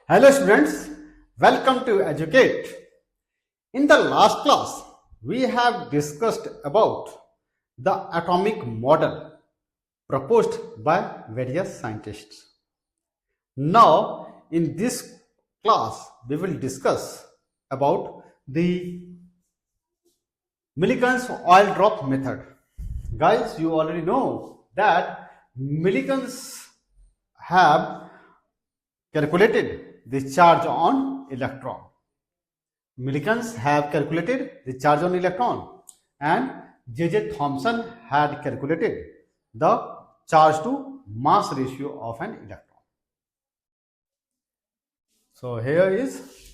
Hello students, welcome to Educate. In the last class, we have discussed about the atomic model proposed by various scientists. Now, in this class, we will discuss about the Millikan's oil drop method. Guys, you already know that Millikan's have calculated the charge on electron. Millikans have calculated the charge on electron and J.J. Thomson had calculated the charge to mass ratio of an electron. So here is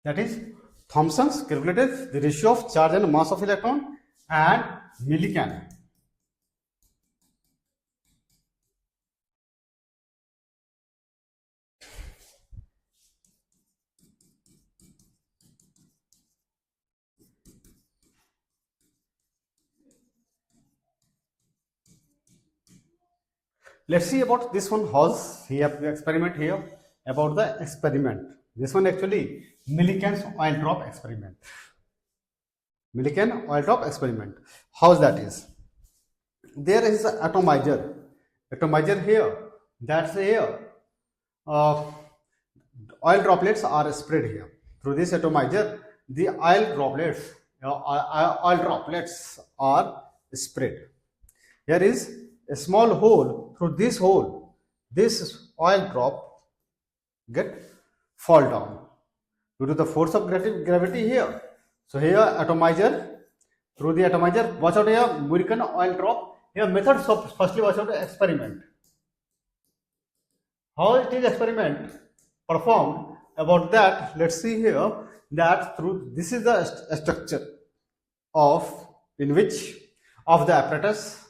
that is Thomson's calculated the ratio of charge and mass of electron and Millikan. Let's see about this one. How's he have the experiment here about the experiment. This one actually Millikan's oil drop experiment. Milikan oil drop experiment. How's that is? There is an atomizer. Atomizer here. That's here. Oil droplets are spread here. Through this atomizer, the oil droplets are spread. Here is a small hole. Through this hole, this oil drop get fall down due to the force of gravity here. So here atomizer, through the atomizer, watch out here, Milikan oil drop. Here method, so firstly watch out the experiment. How it is experiment performed, about that let's see here, that through this is the structure of in which of the apparatus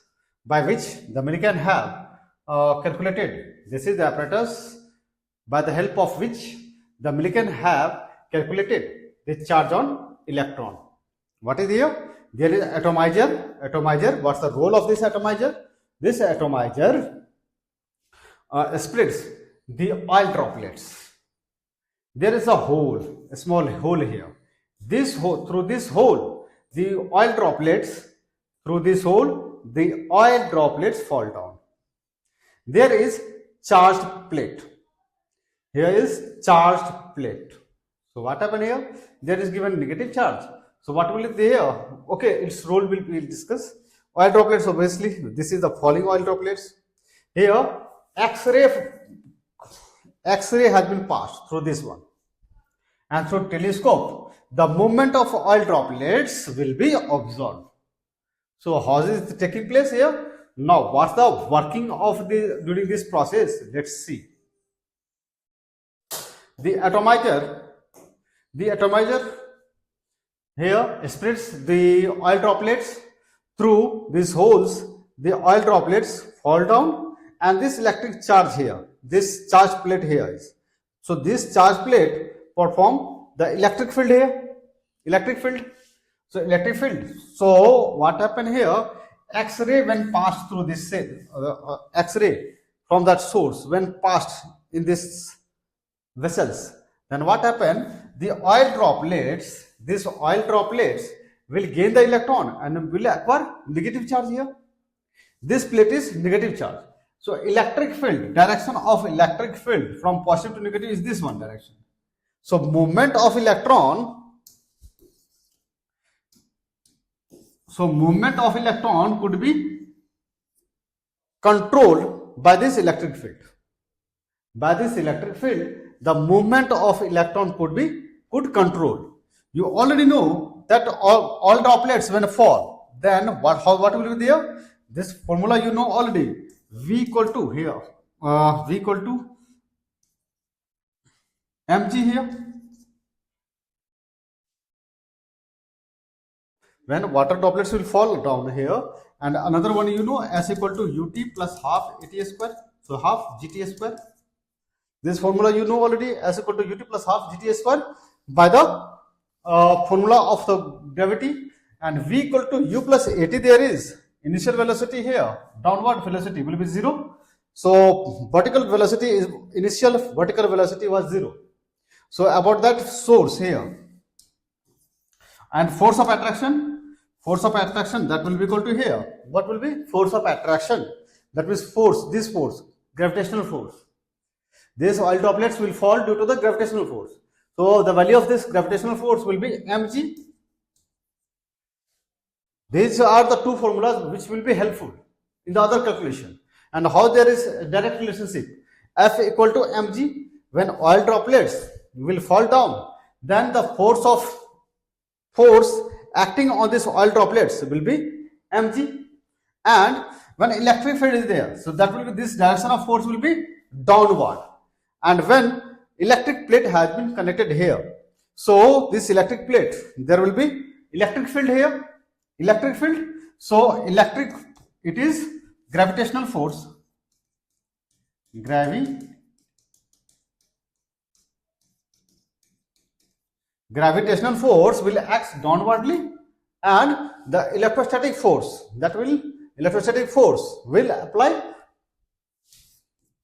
by which the Milikan have calculated. This is the apparatus by the help of which the Milikan have calculated the charge on electron. What is here? There is atomizer. Atomizer. What's the role of this atomizer? This atomizer splits the oil droplets. There is a hole, a small hole here. This hole, through this hole, the oil droplets, through this hole, the oil droplets fall down. There is charged plate. Here is charged plate. So what happened here? There is given negative charge. So what will it be here? Okay, its role will be discussed. Oil droplets, obviously, this is the falling oil droplets. Here, X-ray has been passed through this one. And through telescope, the movement of oil droplets will be observed. So how is it taking place here? Now, what's the working of the during this process? Let's see. The atomizer here spreads the oil droplets through these holes. The oil droplets fall down, and this electric charge here, this charge plate here is. So this charge plate perform the electric field here. Electric field. So electric field. So what happened here? X-ray when passed through this X-ray from that source when passed in this vessels, then what happened? The oil droplets, these oil droplets will gain the electron and will acquire negative charge here. This plate is negative charge. So electric field, direction of electric field from positive to negative is this one direction. So movement of electron, could be controlled by this electric field. By this electric field, the movement of electron could control. You already know that all droplets when fall, then what will be there? This formula you know already. V equal to here, V equal to mg here. when water droplets will fall down here. And another one, you know, S equal to ut plus half AT square. So half GT square. This formula you know already, S equal to ut plus half GT square by the formula of the gravity. And V equal to U plus AT, there is initial velocity here, downward velocity will be 0. So vertical velocity is, initial vertical velocity was 0. So about that source here. And force of attraction that will be equal to here. What will be? Force of attraction. That means force, this force, gravitational force. These oil droplets will fall due to the gravitational force. So the value of this gravitational force will be mg. These are the two formulas which will be helpful in the other calculation. And how there is a direct relationship. F equal to mg. When oil droplets will fall down, then the force acting on this oil droplets will be mg. And when electric field is there, so that will be, this direction of force will be downward. And when electric plate has been connected here, so this electric plate, there will be electric field here, electric field. So electric, it is gravitational force, gravitational force will act downwardly, and the electrostatic force will apply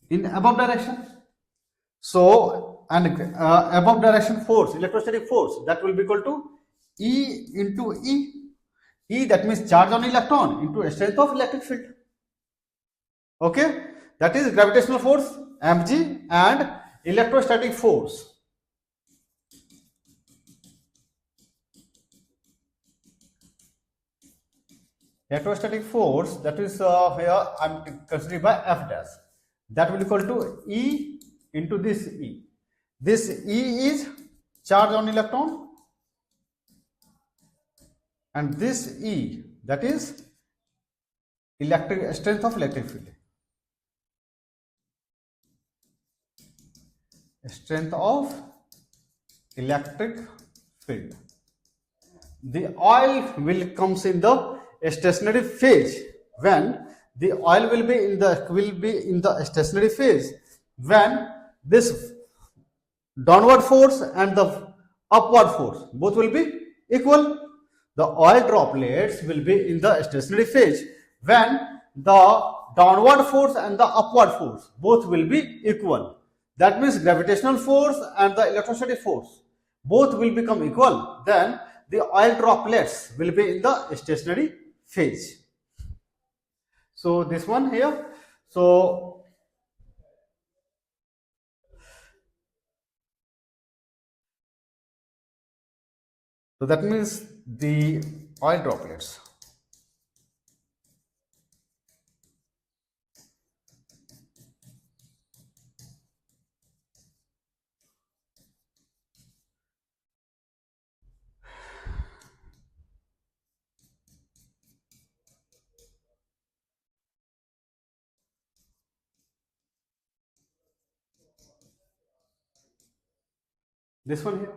in above direction. So, and above direction force, electrostatic force, that will be equal to E into E. E, that means charge on electron, into strength of electric field. Okay, that is gravitational force mg and electrostatic force. Electrostatic force, that is here I am considering by F dash, that will equal to E into this E. This E is charge on electron, and this E, that is electric strength of electric field. Strength of electric field. The oil will comes in the stationary phase when the oil will be in the stationary phase when this downward force and the upward force both will be equal. The oil droplets will be in the stationary phase when the downward force and the upward force both will be equal. That means gravitational force and the electrostatic force both will become equal. Then the oil droplets will be in the stationary phase. So this one here. So that means the oil droplets. This one here.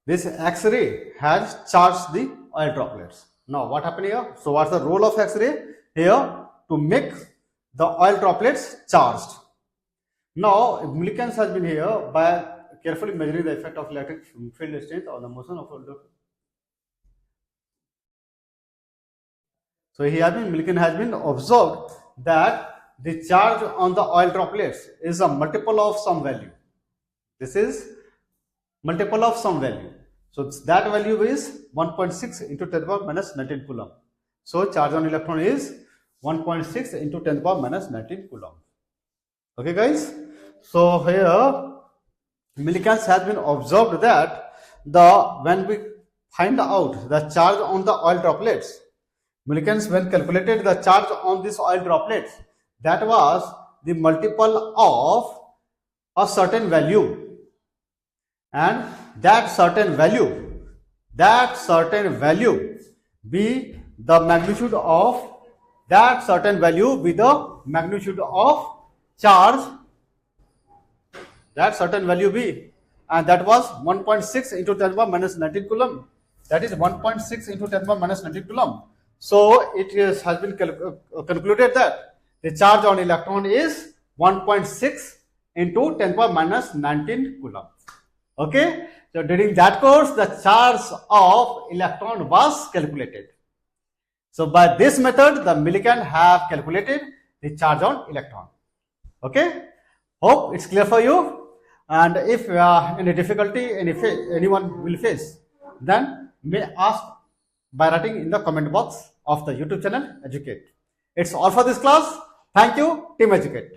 This X-ray has charged the oil droplets. Now what happened here? So what's the role of X-ray here? To make the oil droplets charged. Now Milikan has been here by carefully measuring the effect of electric field strength on the motion of oil droplets. So Milikan has been observed that the charge on the oil droplets is a multiple of some value. This is multiple of some value. So that value is 1.6 into 10 to the power minus 19 coulomb. So charge on electron is 1.6 into 10 to the power minus 19 coulomb. Okay guys. So here Milikan has been observed that when we find out the charge on the oil droplets, Milikan when calculated the charge on this oil droplets, that was the multiple of a certain value, and that certain value be the magnitude of charge, that certain value be and that was 1.6 into 10 power minus 19 coulomb. That is 1.6 into 10 power minus 19 coulomb. So has been concluded that the charge on electron is 1.6 into 10 power minus 19 coulomb. Okay. So during that course, the charge of electron was calculated. So by this method, the Milikan have calculated the charge on electron. Okay. Hope it's clear for you. And if any difficulty anyone will face, then may ask by writing in the comment box of the YouTube channel Educate. It's all for this class. Thank you, Team Educate.